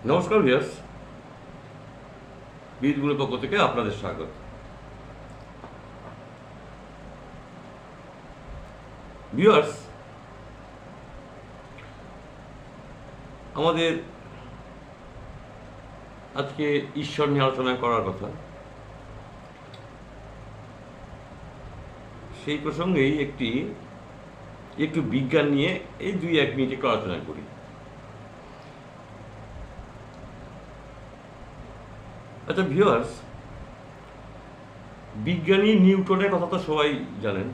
নমস্কার ভিউয়ার্স, বীরগুলোর পক্ষ থেকে আপনাদের স্বাগত। ভিউয়ার্স, আমাদের আজকে ঈশ্বর নিয়ে আলোচনা করার কথা। সেই প্রসঙ্গেই একটু বিজ্ঞান নিয়ে এই 2-1 মিনিট একটু আলোচনা করি। আচ্ছা ভিউয়ার্স, বিজ্ঞানী নিউটনের কথা তো সবাই জানেন,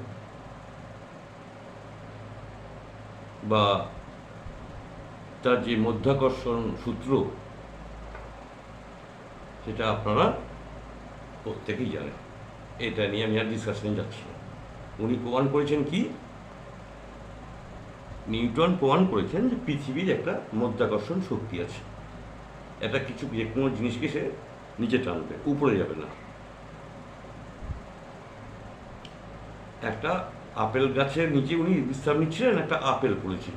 বা তার যে মাধ্যাকর্ষণ সূত্র সেটা আপনারা প্রত্যেকেই জানেন। এটা নিয়ে আমি আর ডিসকাশনে যাচ্ছি না। উনি প্রমাণ করেছেন কি? নিউটন প্রমাণ করেছেন যে পৃথিবীর একটা মাধ্যাকর্ষণ শক্তি আছে। এটা কিছু যে কোনো জিনিসকে সে নিচে টানবে, উপরে যাবে না। একটা আপেল গাছের নিচে উনি বিশ্রাম নিচ্ছিলেন, একটা আপেল পড়েছিল।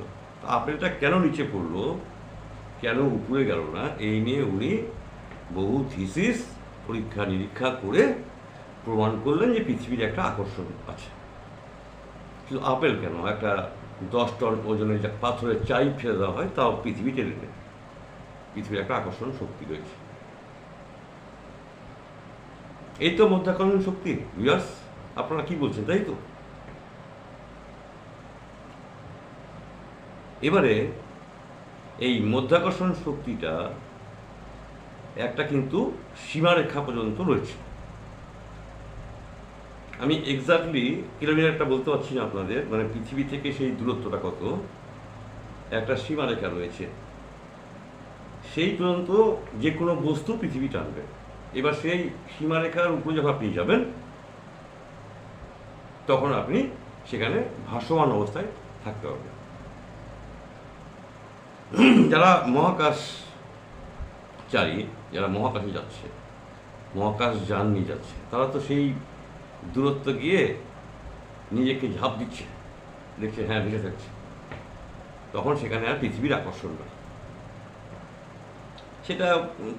আপেলটা কেন নিচে পড়লো, কেন উপরে গেল না, এই নিয়ে উনি বহু থিসিস পরীক্ষা নিরীক্ষা করে প্রমাণ করলেন যে পৃথিবীর একটা আকর্ষণ আছে। শুধু আপেল কেন, একটা 10 টন ওজনের যে পাথরের চাই ফেলে দেওয়া হয়, তাও পৃথিবী টেনে নেয়। পৃথিবীর একটা আকর্ষণ শক্তি রয়েছে। এই তো মাধ্যাকর্ষণ শক্তি। ভিউয়ার্স, আপনারা কি বলছেন, তাই তো? এবারে এই মাধ্যাকর্ষণ শক্তিটা একটা কিন্তু সীমারেখা পর্যন্ত রয়েছে। আমি এক্স্যাক্টলি কিলোমিটারটা বলতে পারছি না আপনাদের, মানে পৃথিবী থেকে সেই দূরত্বটা কত, একটা সীমারেখা রয়েছে। সেই পর্যন্ত যে কোনো বস্তু পৃথিবী টানবে। এবার সেই সীমারেখার উপরে যখন আপনি যাবেন, তখন আপনি সেখানে ভাসমান অবস্থায় থাকতে পারবেন। যারা মহাকাশচারী, যারা মহাকাশে যাচ্ছে, মহাকাশ যান নিয়ে যাচ্ছে, তারা তো সেই দূরত্ব গিয়ে নিজেকে ঝাঁপ দিচ্ছে, দেখছে হ্যাঁ ভেসে থাকছে। তখন সেখানে আর পৃথিবীর আকর্ষণ নয়। সেটা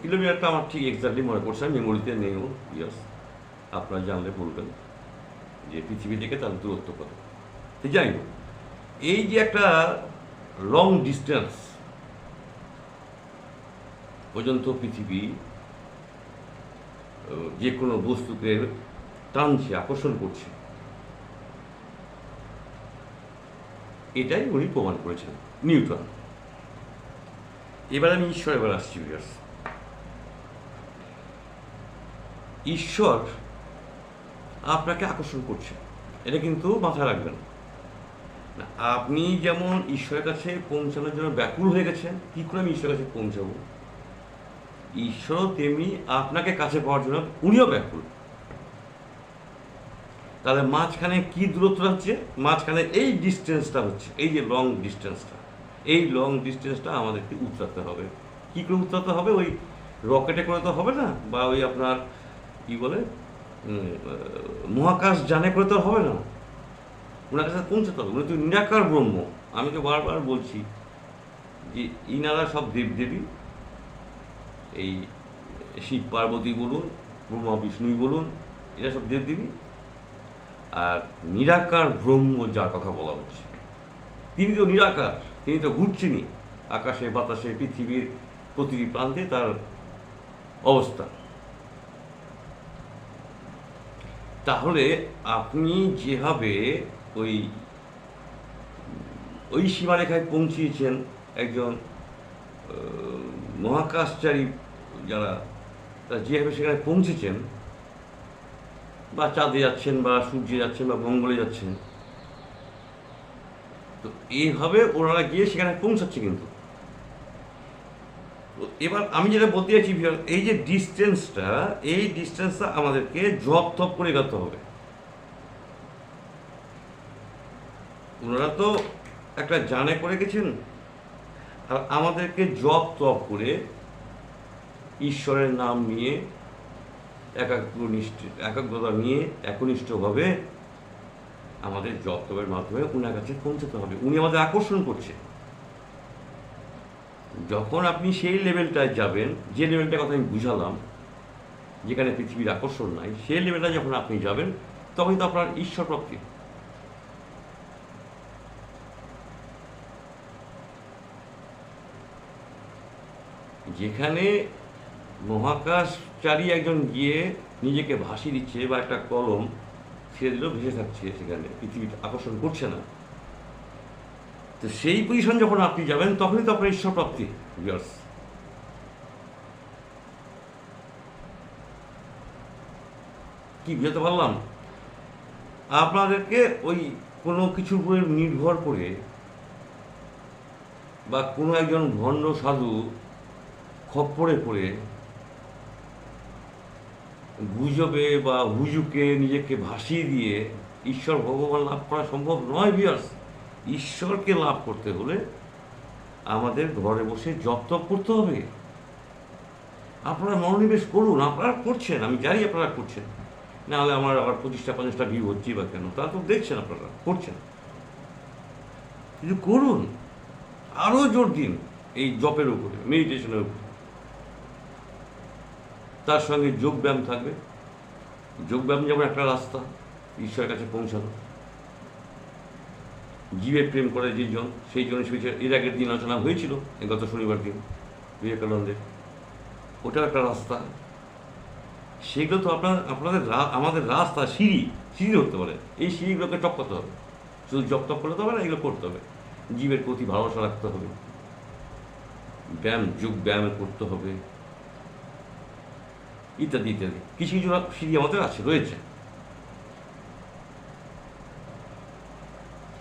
কিলোমিটারটা আমার ঠিক এক্স্যাক্টলি মনে পড়ছে, মেমোরিতে নেই। ইয়াস, আপনারা জানলে বলবেন যে পৃথিবী থেকে তার দূরত্ব কত। যাই হোক, এই যে একটা লং ডিস্টেন্স পর্যন্ত পৃথিবী যে কোনো বস্তুকে টানছে, আকর্ষণ করছে, এটাই উনি প্রমাণ করেছেন, নিউটন। এবার আমি ঈশ্বর আসছি ভিউয়ার্স। ঈশ্বর আপনাকে আকর্ষণ করছে, এটা কিন্তু মাথায় রাখবেন না। আপনি যেমন ঈশ্বরের কাছে পৌঁছানোর জন্য ব্যাকুল হয়ে গেছেন, কী করে আমি ঈশ্বরের কাছে পৌঁছাবো, ঈশ্বরও তেমনি আপনাকে কাছে পাওয়ার জন্য উনিও ব্যাকুল। তাহলে মাঝখানে কি দূরত্ব হচ্ছে? মাঝখানে এই ডিস্টেন্সটা হচ্ছে, এই যে লং ডিস্টেন্সটা, এই লং ডিস্টেন্সটা আমাদেরকে উতরাতে হবে। কী করে উতরাতে হবে? ওই রকেটে করে তো হবে না, বা ওই আপনার কি বলে মহাকাশ যানে করে তো হবে না। ওনার কাছে পৌঁছতে হবে। উনি তো নিরাকার ব্রহ্ম। আমি তো বারবার বলছি যে ইনারা সব দেবদেবী, এই শিব পার্বতী বলুন, ব্রহ্মা বিষ্ণুই বলুন, এরা সব দেবদেবী। আর নিরাকার ব্রহ্ম যার কথা বলা হচ্ছে, তিনি তো নিরাকার, তিনি তো ঘুরছেনই আকাশে বাতাসে, পৃথিবীর প্রতিটি প্রান্তে তার অবস্থা। তাহলে আপনি যেভাবে ওই ওই সীমারেখায় পৌঁছিয়েছেন, একজন মহাকাশচারী যারা, তারা যেভাবে সেখানে পৌঁছেছেন, বা চাঁদে যাচ্ছেন, বা সূর্যে যাচ্ছেন, বা মঙ্গলে যাচ্ছেন, তো এইভাবে ওনারা গিয়ে সেখানে পৌঁছাচ্ছে। কিন্তু এবার আমি যেটা বলতে চাইছি, এই যে ডিস্টেন্সটা, এই ডিস্টেন্সটা আমাদেরকে জপ তপ করে গেতে হবে। ওনারা তো একটা জানে করে গেছেন, আর আমাদেরকে জপ তপ করে ঈশ্বরের নাম নিয়ে একাগ্রতা নিয়ে একনিষ্ঠভাবে আমাদের জপ তপের মাধ্যমে উনার কাছে পৌঁছাতে হবে। উনি আমাদের আকর্ষণ করছে। যখন আপনি সেই লেভেলটায় যাবেন, যে লেভেলটার কথা আমি বুঝালাম, যেখানে পৃথিবীর আকর্ষণ নাই, সেই লেভেলটা যখন আপনি যাবেন, তখনই তো আপনার ঈশ্বর প্রাপ্তি। যেখানে মহাকাশচারী একজন গিয়ে নিজেকে ভাসিয়ে দিচ্ছে, বা একটা কলম ছেড়ে দিলেও ভেসে থাকছে, সেখানে পৃথিবীর আকর্ষণ করছে না, তো সেই পজিশন যখন আপনি যাবেন, তখনই তো আপনার ঈশ্বর প্রাপ্তি। ভিউয়ার্স, কি বুঝাতে পারলাম? আপনাদেরকে ওই কোনো কিছুর উপরে নির্ভর করে, বা কোনো একজন ভণ্ড সাধু খপ্পরে পড়ে গুজবে বা হুজুকে নিজেকে ভাসিয়ে দিয়ে ঈশ্বর ভগবান লাভ করা সম্ভব নয়। ভিউয়ার্স, ঈশ্বরকে লাভ করতে হলে আমাদের ঘরে বসে জপ তপ করতে হবে। আপনারা মনোনিবেশ করুন, আপনারা করছেন, আমি জানি আপনারা করছেন, নাহলে আমার আবার 25টা 50টা ভিউ হচ্ছি বা কেন, তা তো দেখছেন, আপনারা করছেন, কিন্তু করুন, আরও জোর দিন এই জপের উপরে, মেডিটেশনের উপরে। তার সঙ্গে যোগব্যায়াম থাকবে। যোগব্যায়াম যেমন একটা রাস্তা ঈশ্বরের কাছে পৌঁছানো। জীবে প্রেম করে যেজন, সেই জন্য এর আগের দিন আলোচনা হয়েছিল, গত শনিবার দিন বিবেকানন্দের, ওটাও একটা রাস্তা। সেগুলো তো আমাদের রাস্তা, সিঁড়ি হতে পারে। এই সিঁড়িগুলোকে টপকাতে হবে। শুধু জপ তপ করলে তো হবে না, এগুলো করতে হবে। জীবের প্রতি ভালোবাসা রাখতে হবে, যোগ ব্যায়াম করতে হবে, ইত্যাদি ইত্যাদি। কিছু কিছু সিঁড়ি আমাদের রয়েছে।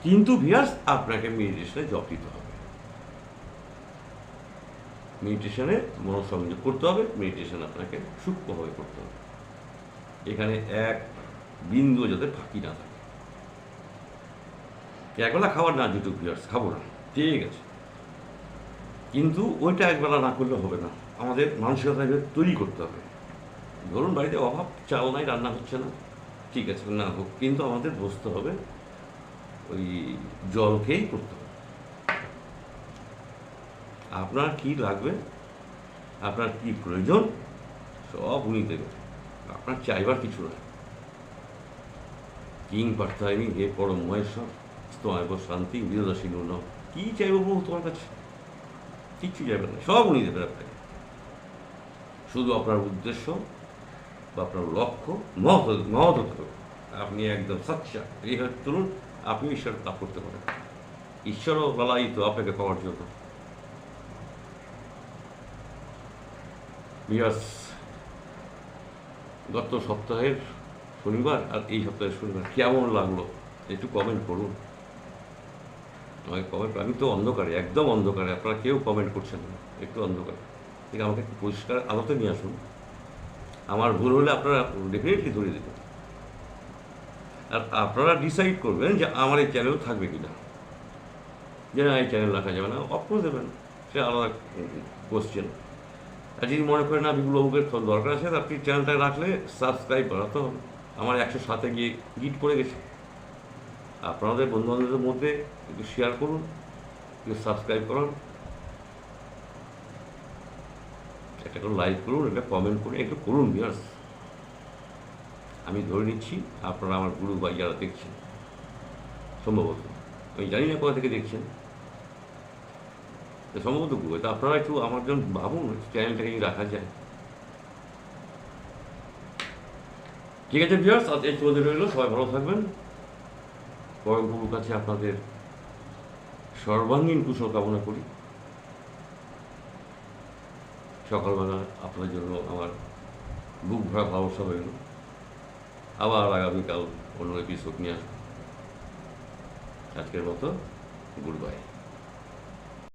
কিন্তু ভিউয়ার্স, আপনাকে মেডিটেশনে জপ দিতে হবে, মেডিটেশনে মনোসংযোগ করতে হবে, মেডিটেশন আপনাকে সূক্ষ্মভাবে করতে হবে। এখানে এক বিন্দু যাতে ফাঁকি না থাকে। একবেলা খাবার না জুটুক ভিউয়ার্স, খাবো না, ঠিক আছে, কিন্তু ওইটা একবেলা না করলে হবে না। আমাদের মানসিকতা তৈরি করতে হবে। ধরুন বাড়িতে অভাব, চাল নাই, রান্না হচ্ছে না, ঠিক আছে, না হোক, কিন্তু আমাদের বসতে হবে, ওই জল খেয়েই করতে হবে। আপনার কি লাগবে, আপনার কি প্রয়োজন, সব উনি দেবেন, আপনার চাইবার কিছু নয়। কিং পার্থায়নি হে পরম মহেশ্বর, স্তমায়ব শান্তি বিরোদাসীন ন, কি চাইবো বহু তোমার কাছে? কিচ্ছু চাইবেন না, সব উনি দেবেন আপনাকে। শুধু আপনার উদ্দেশ্য বা আপনার লক্ষ্য মহৎ হতে হবে। আপনি একদম সাচ্চা এইভাবে তুলুন, আপনি ঈশ্বর লাভ করতে পারেন। ঈশ্বরও বলাই তো আপনাকে পাওয়ার জন্য। বিয়াস, গত সপ্তাহের শনিবার আর এই সপ্তাহের শনিবার কেমন লাগলো একটু কমেন্ট করুন। আমাকে কমেন্ট, আমি তো অন্ধকারে, একদম অন্ধকারে, আপনারা কেউ কমেন্ট করছেন না, একটু অন্ধকারে, ঠিক আমাকে একটু পরিষ্কার আলোতে নিয়ে আসুন। আমার ভুল হলে আপনারা ডেফিনেটলি ধরিয়ে দেবেন। আর আপনারা ডিসাইড করবেন যে আমার এই চ্যানেল থাকবে কিনা, যে না এই চ্যানেল রাখা যাবে না, অফ করে দেবেন, সে আলাদা কোশ্চেন। আর যদি মনে করেন না বিপুলবাবুকে দরকার আছে, আপনি চ্যানেলটা রাখলে সাবস্ক্রাইব করাতে হবে। আমার 107-এ গিয়ে গিট পড়ে গেছে। আপনাদের বন্ধুবান্ধবদের মধ্যে একটু শেয়ার করুন, একটু সাবস্ক্রাইব করুন, একটা করে লাইক করুন, একটা কমেন্ট করুন, একটু করুন ভিউয়ার্স। আমি ধরে নিচ্ছি আপনারা আমার গুরু ভাই যারা দেখছেন, সম্ভবত, আমি জানি না কোথা থেকে দেখছেন, সম্ভবত গুরু, তা আপনারা একটু আমার জন্য ভাবুন, চ্যানেলটাকে রাখা যায়। ঠিক আছে ভিউয়ার্স, আজ এই চলে রইল। সবাই ভালো থাকবেন। পরম প্রভুর কাছে আপনাদের সর্বাঙ্গীন কুশল কামনা করি। সকালবেলা আপনার জন্য আমার বুক ভরা ভালোবাসা রইল। আবার আগামীকাল অন্য এপিসোড নিয়ে আসবো। আজকের মতো গুড বাই।